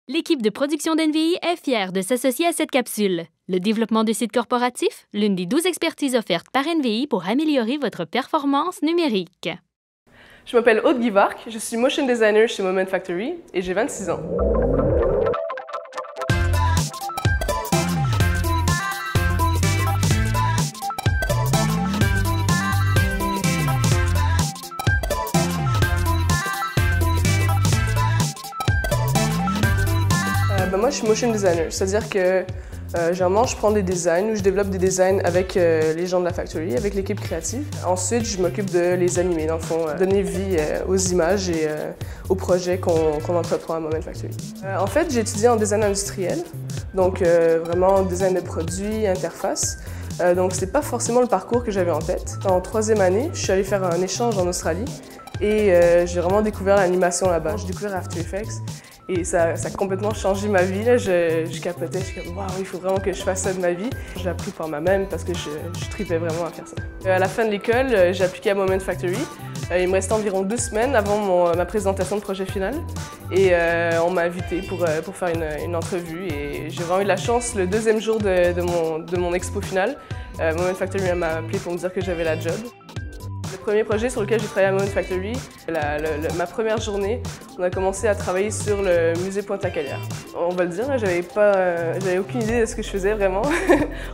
L'équipe de production d'NVI est fière de s'associer à cette capsule. Le développement de sites corporatifs, l'une des 12 expertises offertes par NVI pour améliorer votre performance numérique. Je m'appelle Aude Guivarc, je suis motion designer chez Moment Factory et j'ai 26 ans. Moi, je suis motion designer, c'est-à-dire que généralement, je prends des designs ou je développe des designs avec les gens de la factory, avec l'équipe créative. Ensuite, je m'occupe de les animer, dans le fond, donner vie aux images et aux projets qu'on entreprend à Moment Factory. En fait, j'ai étudié en design industriel, donc vraiment design de produits, interface. Donc, c'était pas forcément le parcours que j'avais en tête. En troisième année, je suis allée faire un échange en Australie et j'ai vraiment découvert l'animation là-bas. J'ai découvert After Effects. Et ça a complètement changé ma vie. Là. Je capotais, je suis comme « Waouh, il faut vraiment que je fasse ça de ma vie ». J'ai appris par moi-même parce que je tripais vraiment à faire ça. À la fin de l'école, j'ai appliqué à Moment Factory. Il me restait environ 2 semaines avant ma présentation de projet final. Et on m'a invité pour faire une entrevue. Et j'ai vraiment eu de la chance, le deuxième jour de mon expo finale, Moment Factory m'a appelé pour me dire que j'avais la job. Le premier projet sur lequel j'ai travaillé à Moment Factory, ma première journée, on a commencé à travailler sur le musée Pointe-à-Calière. On va le dire, j'avais aucune idée de ce que je faisais vraiment.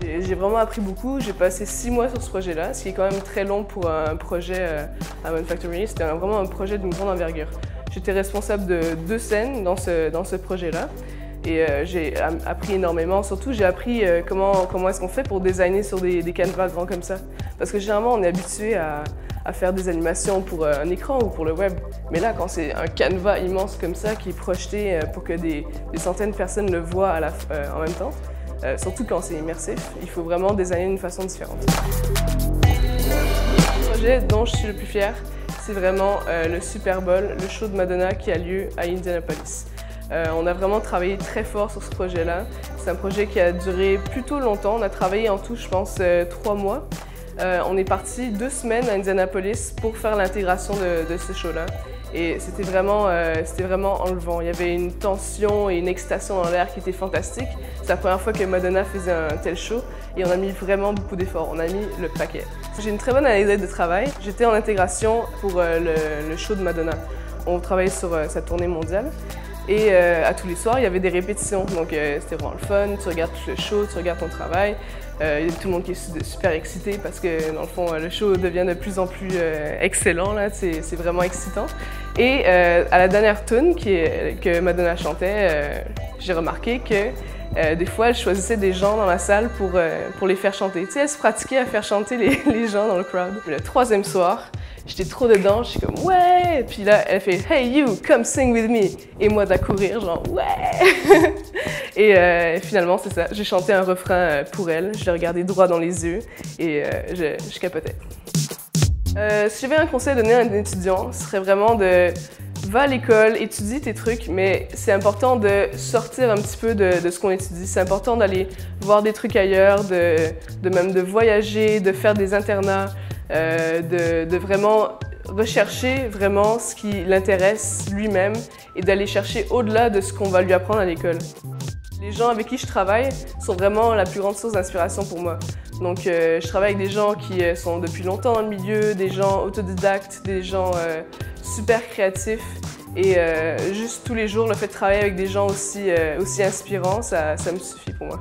J'ai vraiment appris beaucoup, j'ai passé 6 mois sur ce projet-là, ce qui est quand même très long pour un projet à Moment Factory. C'était vraiment un projet d'une grande envergure. J'étais responsable de 2 scènes dans ce projet-là. Et j'ai appris énormément. Surtout, j'ai appris comment est-ce qu'on fait pour designer sur des canevas grands comme ça. Parce que généralement, on est habitué à faire des animations pour un écran ou pour le web. Mais là, quand c'est un canevas immense comme ça qui est projeté pour que des centaines de personnes le voient en même temps, surtout quand c'est immersif, il faut vraiment designer d'une façon différente. Le projet dont je suis le plus fière, c'est vraiment le Super Bowl, le show de Madonna qui a lieu à Indianapolis. On a vraiment travaillé très fort sur ce projet-là. C'est un projet qui a duré plutôt longtemps. On a travaillé en tout, je pense, 3 mois. On est parti 2 semaines à Indianapolis pour faire l'intégration de ce show-là. Et c'était vraiment enlevant. Il y avait une tension et une excitation dans l'air qui était fantastique. C'est la première fois que Madonna faisait un tel show et on a mis vraiment beaucoup d'efforts. On a mis le paquet. J'ai une très bonne anecdote de travail. J'étais en intégration pour le show de Madonna. On travaillait sur sa tournée mondiale. Et à tous les soirs, il y avait des répétitions, donc c'était vraiment le fun, tu regardes tout le show, tu regardes ton travail. Il y a tout le monde qui est super excité parce que dans le fond, le show devient de plus en plus excellent, c'est vraiment excitant. Et à la dernière tune que Madonna chantait, j'ai remarqué que des fois, elle choisissait des gens dans la salle pour les faire chanter. Tu sais, elle se pratiquait à faire chanter les gens dans le crowd. Le 3e soir, j'étais trop dedans, je suis comme « ouais !» Puis là, elle fait « Hey you, come sing with me !» Et moi d'accourir, genre « ouais !» Et finalement, c'est ça, j'ai chanté un refrain pour elle, je l'ai regardé droit dans les yeux et je capotais. Si j'avais un conseil à donner à un étudiant, ce serait vraiment de va à l'école, étudie tes trucs, mais c'est important de sortir un petit peu de ce qu'on étudie. C'est important d'aller voir des trucs ailleurs, même de voyager, de faire des internats, de vraiment rechercher vraiment ce qui l'intéresse lui-même et d'aller chercher au-delà de ce qu'on va lui apprendre à l'école. Les gens avec qui je travaille sont vraiment la plus grande source d'inspiration pour moi. Donc je travaille avec des gens qui sont depuis longtemps dans le milieu, des gens autodidactes, des gens super créatifs. Et juste tous les jours, le fait de travailler avec des gens aussi inspirants, ça me suffit pour moi.